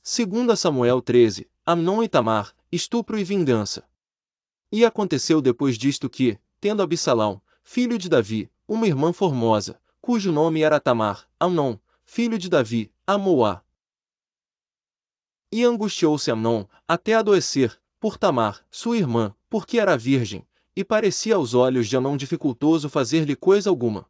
2 Samuel 13, Amnon e Tamar, estupro e vingança. E aconteceu depois disto que, tendo Absalão, filho de Davi, uma irmã formosa, cujo nome era Tamar, Amnon, filho de Davi, amou-a. E angustiou-se Amnon, até adoecer, por Tamar, sua irmã, porque era virgem, e parecia aos olhos de Amnon dificultoso fazer-lhe coisa alguma.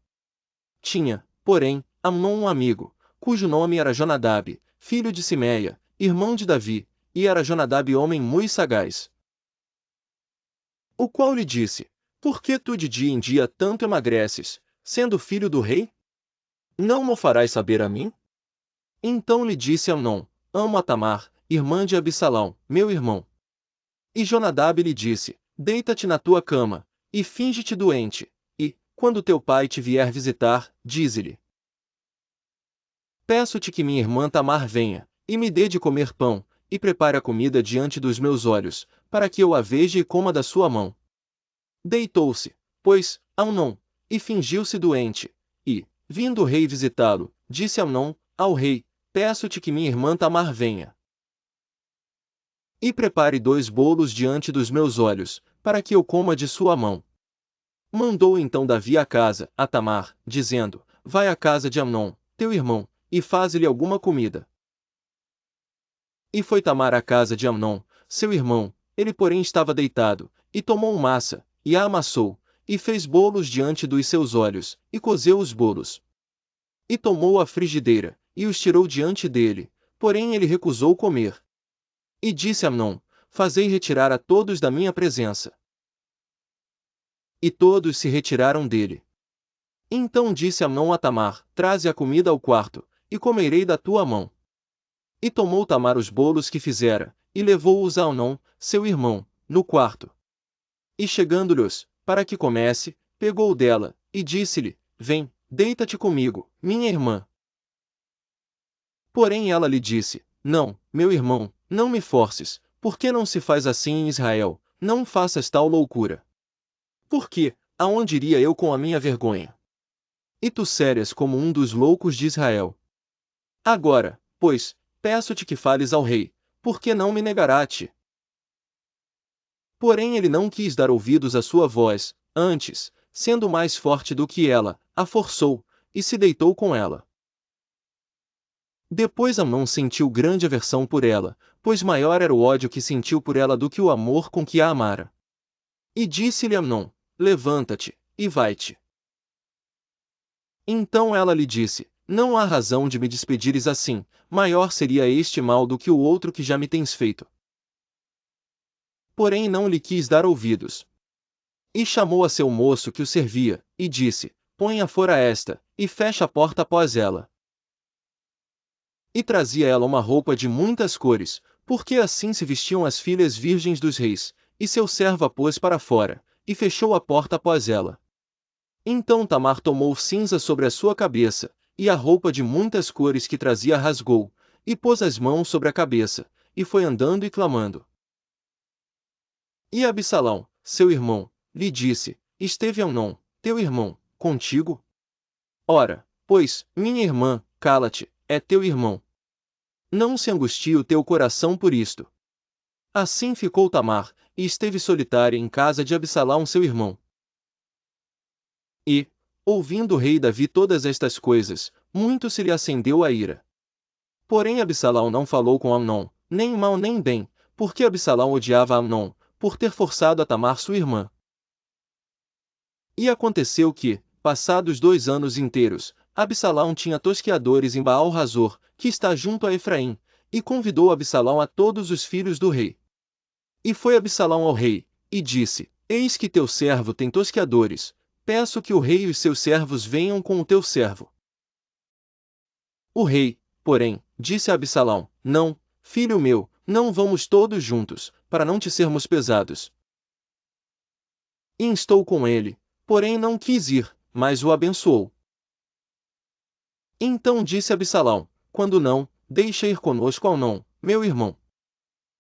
Tinha, porém, Amnon um amigo, cujo nome era Jonadab, filho de Simeia, irmão de Davi, e era Jonadab homem muito sagaz. O qual lhe disse: Por que tu de dia em dia tanto emagreces, sendo filho do rei? Não mo farás saber a mim? Então lhe disse Amnon: Amo a Tamar, irmã de Absalão, meu irmão. E Jonadab lhe disse: Deita-te na tua cama, e finge-te doente, e, quando teu pai te vier visitar, dize-lhe: Peço-te que minha irmã Tamar venha, e me dê de comer pão, e prepare a comida diante dos meus olhos, para que eu a veja e coma da sua mão. Deitou-se, pois, Amnon, e fingiu-se doente, e, vindo o rei visitá-lo, disse Amnon ao rei: Peço-te que minha irmã Tamar venha. E prepare 2 bolos diante dos meus olhos, para que eu coma de sua mão. Mandou então Davi a casa, a Tamar, dizendo: Vai à casa de Amnon, teu irmão, e faze-lhe alguma comida. E foi Tamar à casa de Amnon, seu irmão, ele porém estava deitado, e tomou massa, e a amassou, e fez bolos diante dos seus olhos, e cozeu os bolos. E tomou a frigideira, e os tirou diante dele, porém ele recusou comer. E disse Amnon: Fazei retirar a todos da minha presença. E todos se retiraram dele. Então disse Amnon a Tamar: Traze a comida ao quarto, e comerei da tua mão. E tomou Tamar os bolos que fizera, e levou-os a Amnon, seu irmão, no quarto. E chegando-lhes, para que comesse, pegou dela, e disse-lhe: Vem, deita-te comigo, minha irmã. Porém ela lhe disse: Não, meu irmão, não me forces, porque não se faz assim em Israel, não faças tal loucura. Porque, aonde iria eu com a minha vergonha? E tu sérias como um dos loucos de Israel. Agora, pois, peço-te que fales ao rei, porque não me negará a ti. Porém ele não quis dar ouvidos à sua voz, antes, sendo mais forte do que ela, a forçou, e se deitou com ela. Depois Amnon sentiu grande aversão por ela, pois maior era o ódio que sentiu por ela do que o amor com que a amara. E disse-lhe Amnon: Levanta-te, e vai-te. Então ela lhe disse: Não há razão de me despedires assim, maior seria este mal do que o outro que já me tens feito. Porém não lhe quis dar ouvidos. E chamou a seu moço que o servia, e disse: Ponha fora esta, e fecha a porta após ela. E trazia ela uma roupa de muitas cores, porque assim se vestiam as filhas virgens dos reis, e seu servo a pôs para fora, e fechou a porta após ela. Então Tamar tomou cinza sobre a sua cabeça, e a roupa de muitas cores que trazia rasgou, e pôs as mãos sobre a cabeça, e foi andando e clamando. E Absalão, seu irmão, lhe disse: Esteve Amnon, teu irmão, contigo? Ora, pois, minha irmã, cala-te, é teu irmão. Não se angustie o teu coração por isto. Assim ficou Tamar, e esteve solitária em casa de Absalão seu irmão. E, ouvindo o rei Davi todas estas coisas, muito se lhe acendeu a ira. Porém Absalão não falou com Amnon, nem mal nem bem, porque Absalão odiava Amnon, por ter forçado a Tamar sua irmã. E aconteceu que, passados 2 anos inteiros, Absalão tinha tosqueadores em Baal-Razor, que está junto a Efraim, e convidou Absalão a todos os filhos do rei. E foi Absalão ao rei, e disse: Eis que teu servo tem tosqueadores, peço que o rei e os seus servos venham com o teu servo. O rei, porém, disse a Absalão: Não, filho meu, não vamos todos juntos, para não te sermos pesados. E instou com ele, porém não quis ir, mas o abençoou. Então disse Absalão: Quando não, deixa ir conosco Amnon, meu irmão.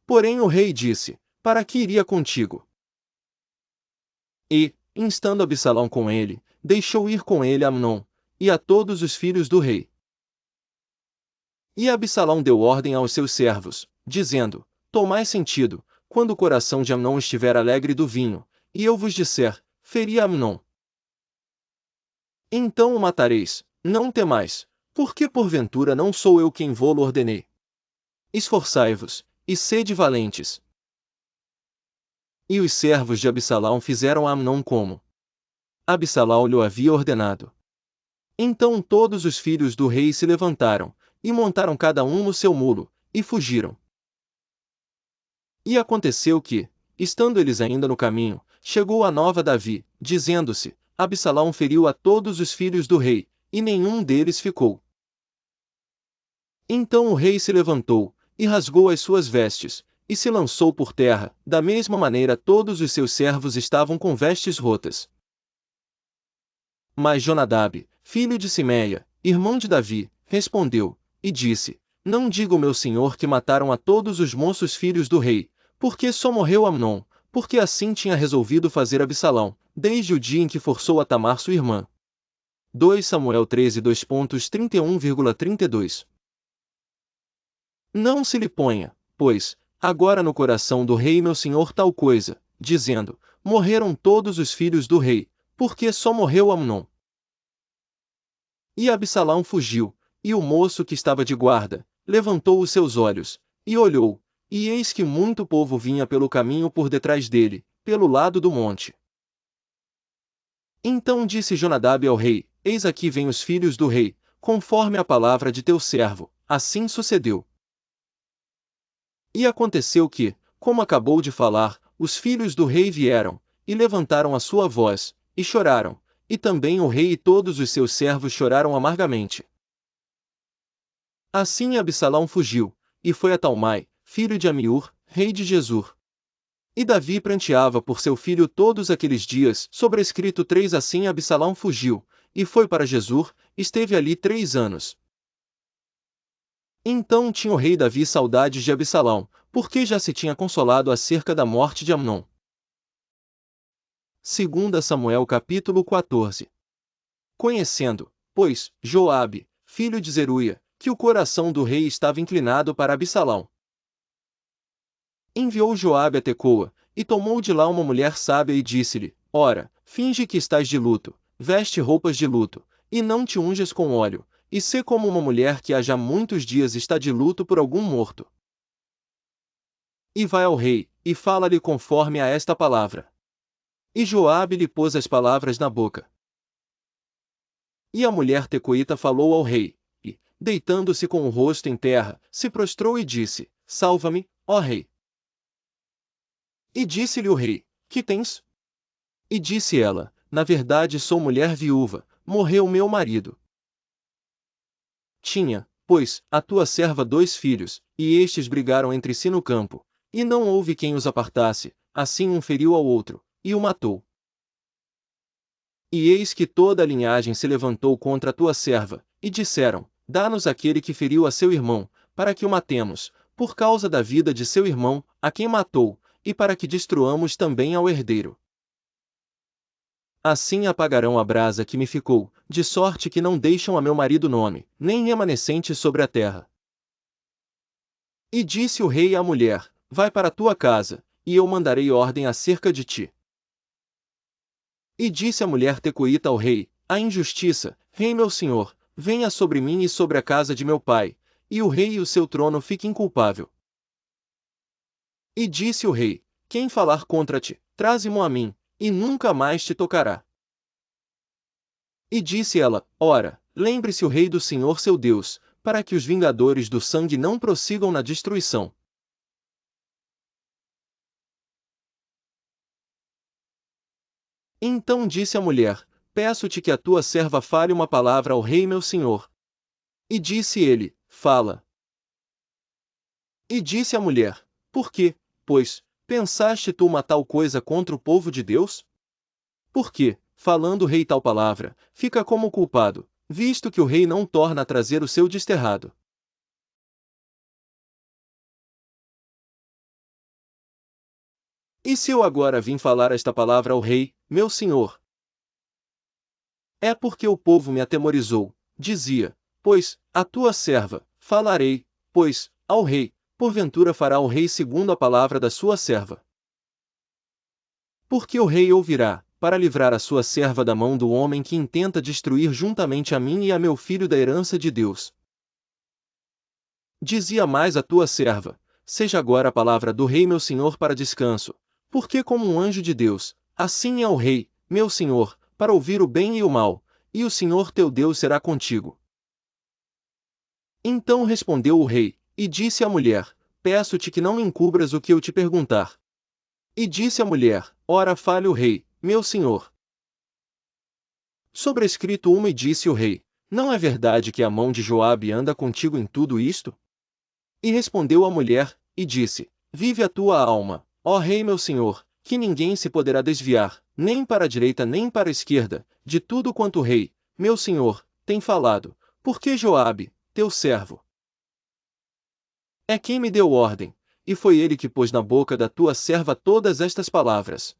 Porém o rei disse: Para que iria contigo? E, instando Absalão com ele, deixou ir com ele Amnon, e a todos os filhos do rei. E Absalão deu ordem aos seus servos, dizendo: Tomai sentido, quando o coração de Amnon estiver alegre do vinho, e eu vos disser: feri Amnon. Então o matareis, não temais, porque porventura não sou eu quem vô-lo ordenei. Esforçai-vos, e sede valentes. E os servos de Absalão fizeram a Amnon como Absalão lhe havia ordenado. Então todos os filhos do rei se levantaram, e montaram cada um no seu mulo, e fugiram. E aconteceu que, estando eles ainda no caminho, chegou a nova Davi, dizendo-se: Absalão feriu a todos os filhos do rei, e nenhum deles ficou. Então o rei se levantou, e rasgou as suas vestes, e se lançou por terra. Da mesma maneira todos os seus servos estavam com vestes rotas. Mas Jonadab, filho de Simeia, irmão de Davi, respondeu, e disse: Não diga o meu senhor que mataram a todos os moços filhos do rei, porque só morreu Amnon, porque assim tinha resolvido fazer Absalão, desde o dia em que forçou a Tamar sua irmã. 2 Samuel 13 2.31,32. Não se lhe ponha, pois, agora no coração do rei meu senhor tal coisa, dizendo: Morreram todos os filhos do rei, porque só morreu Amnon. E Absalão fugiu, e o moço que estava de guarda, levantou os seus olhos, e olhou, e eis que muito povo vinha pelo caminho por detrás dele, pelo lado do monte. Então disse Jonadab ao rei: Eis aqui vêm os filhos do rei, conforme a palavra de teu servo. Assim sucedeu. E aconteceu que, como acabou de falar, os filhos do rei vieram, e levantaram a sua voz, e choraram, e também o rei e todos os seus servos choraram amargamente. Assim Absalão fugiu, e foi a Talmai, filho de Amiur, rei de Gesur. E Davi pranteava por seu filho todos aqueles dias. Sobrescrito 3. Assim Absalão fugiu, e foi para Gesur, esteve ali 3 anos. Então tinha o rei Davi saudades de Absalão, porque já se tinha consolado acerca da morte de Amnon. 2 Samuel capítulo 14. Conhecendo, pois, Joabe, filho de Zeruia, que o coração do rei estava inclinado para Absalão, enviou Joabe a Tecoa, e tomou de lá uma mulher sábia e disse-lhe: Ora, finge que estás de luto, veste roupas de luto, e não te unges com óleo, e sê como uma mulher que há já muitos dias está de luto por algum morto. E vai ao rei, e fala-lhe conforme a esta palavra. E Joabe lhe pôs as palavras na boca. E a mulher tecoíta falou ao rei, e, deitando-se com o rosto em terra, se prostrou e disse: Salva-me, ó rei. E disse-lhe o rei: Que tens? E disse ela: Na verdade sou mulher viúva, morreu meu marido. Tinha, pois, a tua serva 2 filhos, e estes brigaram entre si no campo, e não houve quem os apartasse, assim um feriu ao outro, e o matou. E eis que toda a linhagem se levantou contra a tua serva, e disseram: Dá-nos aquele que feriu a seu irmão, para que o matemos, por causa da vida de seu irmão, a quem matou, e para que destruamos também ao herdeiro. Assim apagarão a brasa que me ficou, de sorte que não deixam a meu marido nome, nem remanescente sobre a terra. E disse o rei à mulher: Vai para a tua casa, e eu mandarei ordem acerca de ti. E disse a mulher tecoíta ao rei: A injustiça, rei meu senhor, venha sobre mim e sobre a casa de meu pai, e o rei e o seu trono fiquem culpável. E disse o rei: Quem falar contra ti, traze-mo a mim, e nunca mais te tocará. E disse ela: Ora, lembre-se o rei do Senhor seu Deus, para que os vingadores do sangue não prossigam na destruição. Então disse a mulher: Peço-te que a tua serva fale uma palavra ao rei meu senhor. E disse ele: Fala. E disse a mulher: Por quê, pois, pensaste tu uma tal coisa contra o povo de Deus? Porque, falando o rei tal palavra, fica como culpado, visto que o rei não torna a trazer o seu desterrado. E se eu agora vim falar esta palavra ao rei, meu senhor? É porque o povo me atemorizou, dizia, pois, a tua serva, falarei, pois, ao rei, porventura fará o rei segundo a palavra da sua serva. Porque o rei ouvirá, para livrar a sua serva da mão do homem que intenta destruir juntamente a mim e a meu filho da herança de Deus. Dizia mais a tua serva, seja agora a palavra do rei meu senhor para descanso, porque como um anjo de Deus, assim é o rei, meu senhor, para ouvir o bem e o mal, e o Senhor teu Deus será contigo. Então respondeu o rei, e disse à mulher, peço-te que não me encubras o que eu te perguntar. E disse a mulher, ora fale o rei, meu senhor. Sobrescrito uma e disse o rei, não é verdade que a mão de Joabe anda contigo em tudo isto? E respondeu a mulher, e disse, vive a tua alma, ó rei meu senhor, que ninguém se poderá desviar, nem para a direita nem para a esquerda, de tudo quanto o rei, meu senhor, tem falado, porque Joabe, teu servo, é quem me deu ordem, e foi ele que pôs na boca da tua serva todas estas palavras.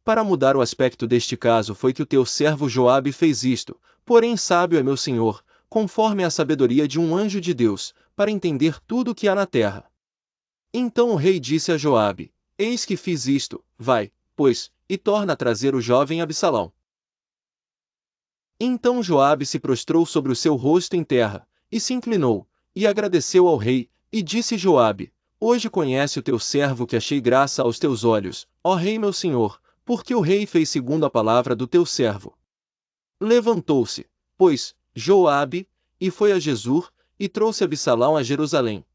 Para mudar o aspecto deste caso foi que o teu servo Joabe fez isto, porém sábio é meu senhor, conforme a sabedoria de um anjo de Deus, para entender tudo o que há na terra. Então o rei disse a Joabe, eis que fiz isto, vai, pois, e torna a trazer o jovem Absalão. Então Joabe se prostrou sobre o seu rosto em terra, e se inclinou, e agradeceu ao rei, e disse Joabe, hoje conhece o teu servo que achei graça aos teus olhos, ó rei meu senhor, porque o rei fez segundo a palavra do teu servo. Levantou-se, pois, Joabe, e foi a Jesur, e trouxe Absalão a Jerusalém.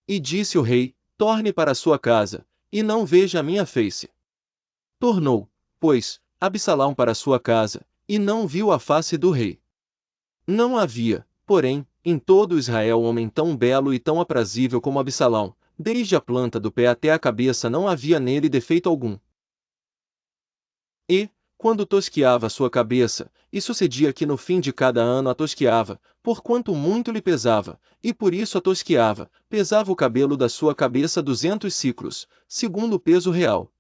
E disse o rei, torne para sua casa, e não veja a minha face. Tornou, pois, Absalão para sua casa, e não viu a face do rei. Não havia, porém, em todo Israel homem tão belo e tão aprazível como Absalão, desde a planta do pé até a cabeça não havia nele defeito algum. E, quando tosquiava a sua cabeça, e sucedia que no fim de cada ano a tosquiava, porquanto muito lhe pesava, e por isso a tosquiava, pesava o cabelo da sua cabeça 200 siclos, segundo o peso real.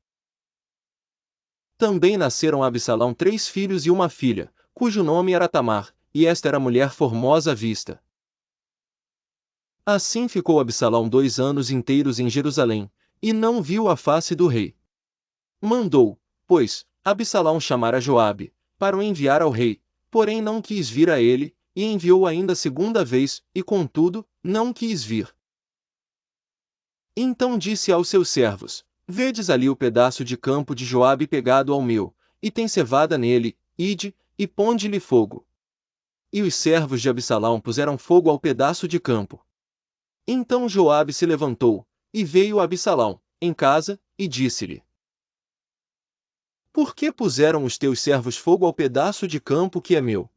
Também nasceram a Absalão 3 filhos e uma filha, cujo nome era Tamar, e esta era mulher formosa à vista. Assim ficou Absalão 2 anos inteiros em Jerusalém, e não viu a face do rei. Mandou, pois, Absalão chamar a Joabe, para o enviar ao rei, porém não quis vir a ele, e enviou ainda segunda vez, e contudo, não quis vir. Então disse aos seus servos, vedes ali o pedaço de campo de Joabe pegado ao meu, e tem cevada nele, ide, e ponde-lhe fogo. E os servos de Absalão puseram fogo ao pedaço de campo. Então Joabe se levantou, e veio a Absalão, em casa, e disse-lhe, por que puseram os teus servos fogo ao pedaço de campo que é meu?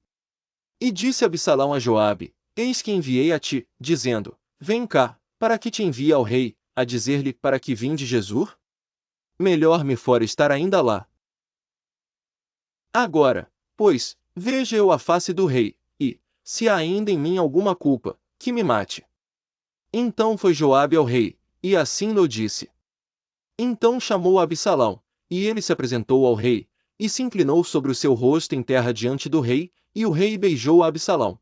E disse Absalão a Joabe, eis que enviei a ti, dizendo, vem cá, para que te envie ao rei, a dizer-lhe para que vinde Jesur? Melhor me fora estar ainda lá. Agora, pois, veja eu a face do rei, e, se há ainda em mim alguma culpa, que me mate. Então foi Joabe ao rei, e assim lhe disse. Então chamou Absalão, e ele se apresentou ao rei, e se inclinou sobre o seu rosto em terra diante do rei, e o rei beijou Absalão.